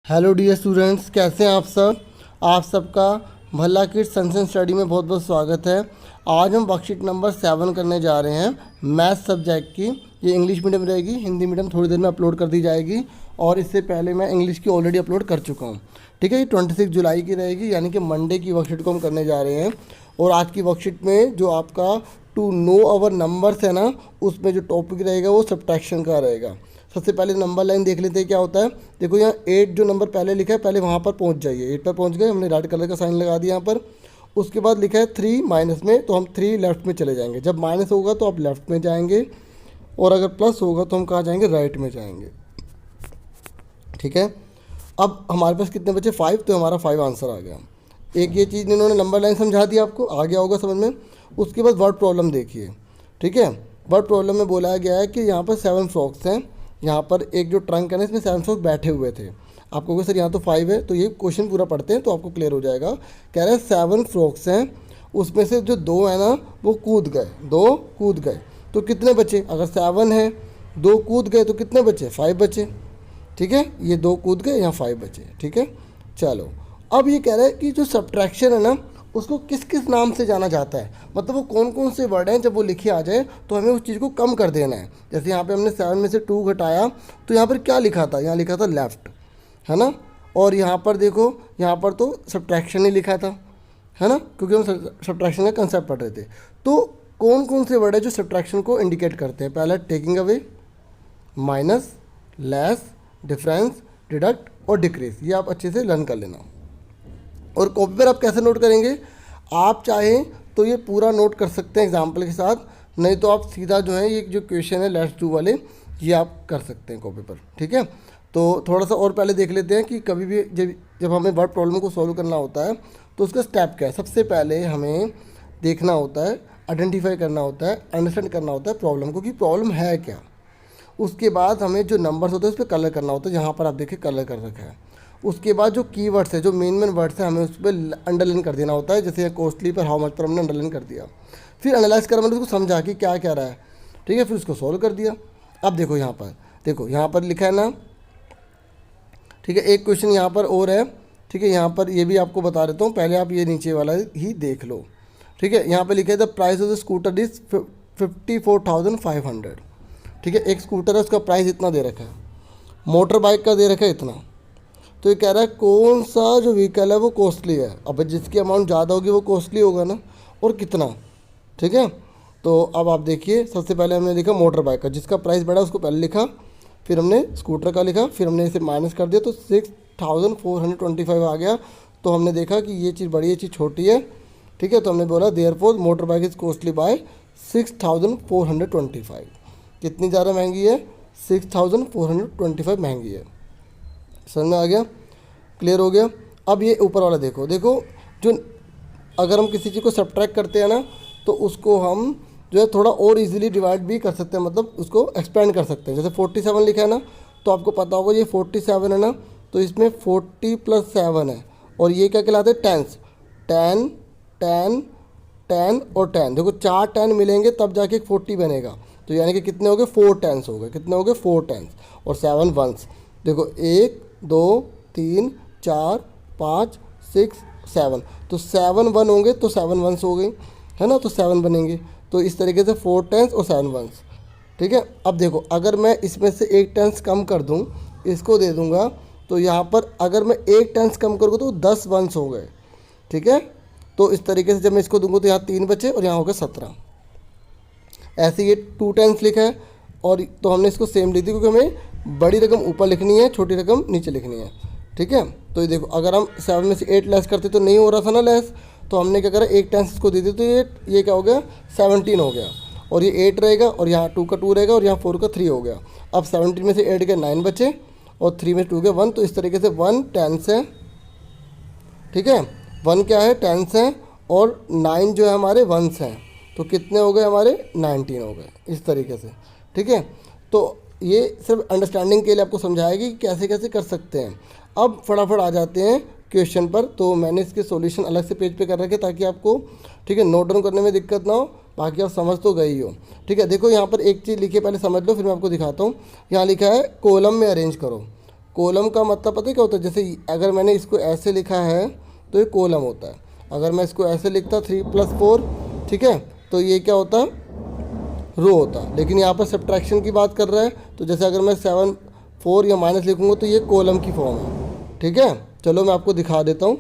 Hello dear students, कैसे हैं आप सब। आप सबका भला किड्स सनसन स्टडी में बहुत बहुत स्वागत है। आज हम वर्कशीट नंबर 7 करने जा रहे हैं मैथ सब्जेक्ट की। ये इंग्लिश मीडियम रहेगी, हिंदी मीडियम थोड़ी देर में अपलोड कर दी जाएगी और इससे पहले मैं इंग्लिश की ऑलरेडी अपलोड कर चुका हूँ। ठीक है, ये 26 जुलाई की रहेगी, यानी कि मंडे की वर्कशीट को हम करने जा रहे हैं। और आज की वर्कशीट में जो आपका टू नो आवर नंबर्स है ना, उसमें जो टॉपिक रहेगा वो सब्ट्रैक्शन का रहेगा। सबसे पहले नंबर लाइन देख लेते हैं क्या होता है। देखो यहाँ 8 जो नंबर पहले लिखा है, पहले वहाँ पर पहुँच जाइए। 8 पर पहुँच गए, हमने रेड कलर का साइन लगा दिया यहाँ पर। उसके बाद लिखा है 3 माइनस में, तो हम 3 लेफ्ट में चले जाएंगे। जब माइनस होगा तो आप लेफ्ट में जाएंगे, और अगर प्लस होगा तो हम कहाँ जाएंगे, राइट में जाएंगे। ठीक है, अब हमारे पास कितने बचे, 5, तो हमारा 5 आंसर आ गया। एक ये चीज़ इन्होंने नंबर लाइन समझा दी, आपको आ गया होगा समझ में। उसके बाद वर्ड प्रॉब्लम देखिए। ठीक है, वर्ड प्रॉब्लम में बोला गया है कि यहाँ पर 7 फ्रॉक्स हैं। यहाँ पर एक जो ट्रंक है ना, इसमें 7 फ्रॉक्स बैठे हुए थे। आपको कहोगे सर यहाँ तो 5 है, तो ये क्वेश्चन पूरा पढ़ते हैं तो आपको क्लियर हो जाएगा। कह रहे हैं 7 फ्रॉक्स हैं, उसमें से जो 2 है ना वो कूद गए, 2 कूद गए, तो कितने बचे। अगर 7 है, 2 कूद गए तो कितने बचे, 5 बचे। ठीक है, ये 2 कूद गए, यहाँ 5 बचे। ठीक है, चलो अब ये कह रहा है कि जो सब्ट्रैक्शन है ना, उसको किस किस नाम से जाना जाता है। मतलब वो कौन कौन से वर्ड हैं, जब वो लिखे आ जाए तो हमें उस चीज़ को कम कर देना है। जैसे यहाँ पे हमने 7 में से 2 घटाया, तो यहाँ पर क्या लिखा था, यहाँ लिखा था लेफ़्ट, है ना। और यहाँ पर देखो, यहाँ पर तो सब्ट्रैक्शन ही लिखा था, है ना, क्योंकि हम सब्ट्रैक्शन का कंसेप्ट पढ़ रहे थे। तो कौन कौन से वर्ड है जो सब्ट्रैक्शन को इंडिकेट करते हैं। पहला taking away, minus, less, difference, deduct और डिक्रीज। ये आप अच्छे से लर्न कर लेना। और कॉपी पर आप कैसे नोट करेंगे, आप चाहें तो ये पूरा नोट कर सकते हैं एग्जाम्पल के साथ, नहीं तो आप सीधा जो है ये जो क्वेश्चन है लेट्स डू वाले, ये आप कर सकते हैं कॉपी पर। ठीक है, तो थोड़ा सा और पहले देख लेते हैं कि कभी भी जब हमें वर्ड प्रॉब्लम को सॉल्व करना होता है तो उसका स्टेप क्या है। सबसे पहले हमें देखना होता है, आइडेंटिफाई करना होता है, अंडरस्टैंड करना होता है प्रॉब्लम को कि प्रॉब्लम है क्या। उसके बाद हमें जो नंबर्स होते हैं उस पर कलर करना होता है, जहाँ पर आप देखिए कलर कर रखा है। उसके बाद जो कीवर्ड्स है, जो मेन वर्ड्स है, हमें उस पर अंडरलाइन कर देना होता है। जैसे कॉस्टली पर हाउ मच पर हमने अंडरलाइन कर दिया। फिर एनालाइज करा, मैंने उसको समझा कि क्या क्या रहा है। ठीक है, फिर उसको सॉल्व कर दिया। अब देखो यहाँ पर, देखो यहाँ पर लिखा है ना। ठीक है, एक क्वेश्चन यहाँ पर और है। ठीक है, यहाँ पर ये भी आपको बता देता हूँ, पहले आप ये नीचे वाला ही देख लो। ठीक है, यहाँ पर लिखा है the price of the scooter is 54,500। ठीक है, एक स्कूटर है, उसका प्राइस इतना दे रखा है। मोटर बाइक का दे रखा है इतना। तो ये कह रहा है कौन सा जो व्हीकल है वो कॉस्टली है। अब जिसकी अमाउंट ज़्यादा होगी वो कॉस्टली होगा ना, और कितना। ठीक है, तो अब आप देखिए, सबसे पहले हमने लिखा मोटर बाइक का, जिसका प्राइस बढ़ा उसको पहले लिखा, फिर हमने स्कूटर का लिखा, फिर हमने इसे माइनस कर दिया तो 6,425 आ गया। तो हमने देखा कि ये चीज़ बड़ी है, चीज़ छोटी है। ठीक है, तो हमने बोला therefore motor bike is costly by 6,425। कितनी ज़्यादा महंगी है, 6,425 महंगी है। समझ में आ गया, क्लियर हो गया। अब ये ऊपर वाला देखो, देखो जो अगर हम किसी चीज़ को सब्ट्रैक्ट करते हैं ना, तो उसको हम जो है थोड़ा और इजीली डिवाइड भी कर सकते हैं, मतलब उसको एक्सपेंड कर सकते हैं। जैसे 47 लिखा है ना, तो आपको पता होगा ये 47 है ना, तो इसमें 40 + 7 है, और ये क्या कहलाते हैं, टेंस। 10 10 10 और 10, देखो 4 10 मिलेंगे तब जाके एक 40 बनेगा। तो यानी कि कितने हो गए, 4 टेंस हो गए। कितने हो गए, 4 टेंस और 7 वंस। देखो 1 2 3 4 5 6 7, तो 7 1 होंगे तो 7 वंस हो गई, है ना, तो 7 बनेंगे। तो इस तरीके से 4 टेंस और 7 वंस। ठीक है, अब देखो अगर मैं इसमें से एक टेंस कम कर दूं, इसको दे दूंगा, तो यहाँ पर अगर मैं एक टेंस कम करूँगा तो 10 वंस हो गए। ठीक है, तो इस तरीके से जब मैं इसको दूंगा तो यहाँ 3 बचे और यहाँ हो गए 17। ऐसे ये 2 टेंस लिखा है, और तो हमने इसको सेम लिख दी, क्योंकि हमें बड़ी रकम ऊपर लिखनी है, छोटी रकम नीचे लिखनी है। ठीक है, तो ये देखो अगर हम 7 में से 8 लेस करते तो नहीं हो रहा था ना लेस, तो हमने क्या करा, एक टेंस इसको दे दी, तो ये क्या हो गया, 17 हो गया। और ये 8 रहेगा, और यहाँ 2 का 2 रहेगा, और यहाँ 4 का 3 हो गया। अब 17 में से 8 के 9 बचे, और 3 में 2 के 1, तो इस तरीके से 1 टेंस है। ठीक है, 1 क्या है, टेंस है, और 9 जो है हमारे वंस हैं। तो कितने हो गए हमारे, 19 हो गए, इस तरीके से। ठीक है, तो ये सिर्फ अंडरस्टैंडिंग के लिए आपको समझाएगी कि कैसे कैसे कर सकते हैं। अब फटाफट आ जाते हैं क्वेश्चन पर। तो मैंने इसके सॉल्यूशन अलग से पेज पे कर रखे ताकि आपको, ठीक है, नोट डाउन करने में दिक्कत ना हो, बाकी आप समझ तो गई हो। ठीक है, देखो यहाँ पर एक चीज़ लिखी है, पहले समझ लो फिर मैं आपको दिखाता हूँ। यहाँ लिखा है कॉलम में अरेंज करो। कॉलम का मतलब पता है क्या होता है, जैसे अगर मैंने इसको ऐसे लिखा है तो ये कॉलम होता है, अगर मैं इसको ऐसे लिखता 3+4, ठीक है, तो ये क्या होता है, रो होता है। लेकिन यहाँ पर सब्ट्रैक्शन की बात कर रहा है, तो जैसे अगर मैं 7 4 या माइनस लिखूँगा तो ये कॉलम की फॉर्म है, ठीक है। चलो मैं आपको दिखा देता हूँ।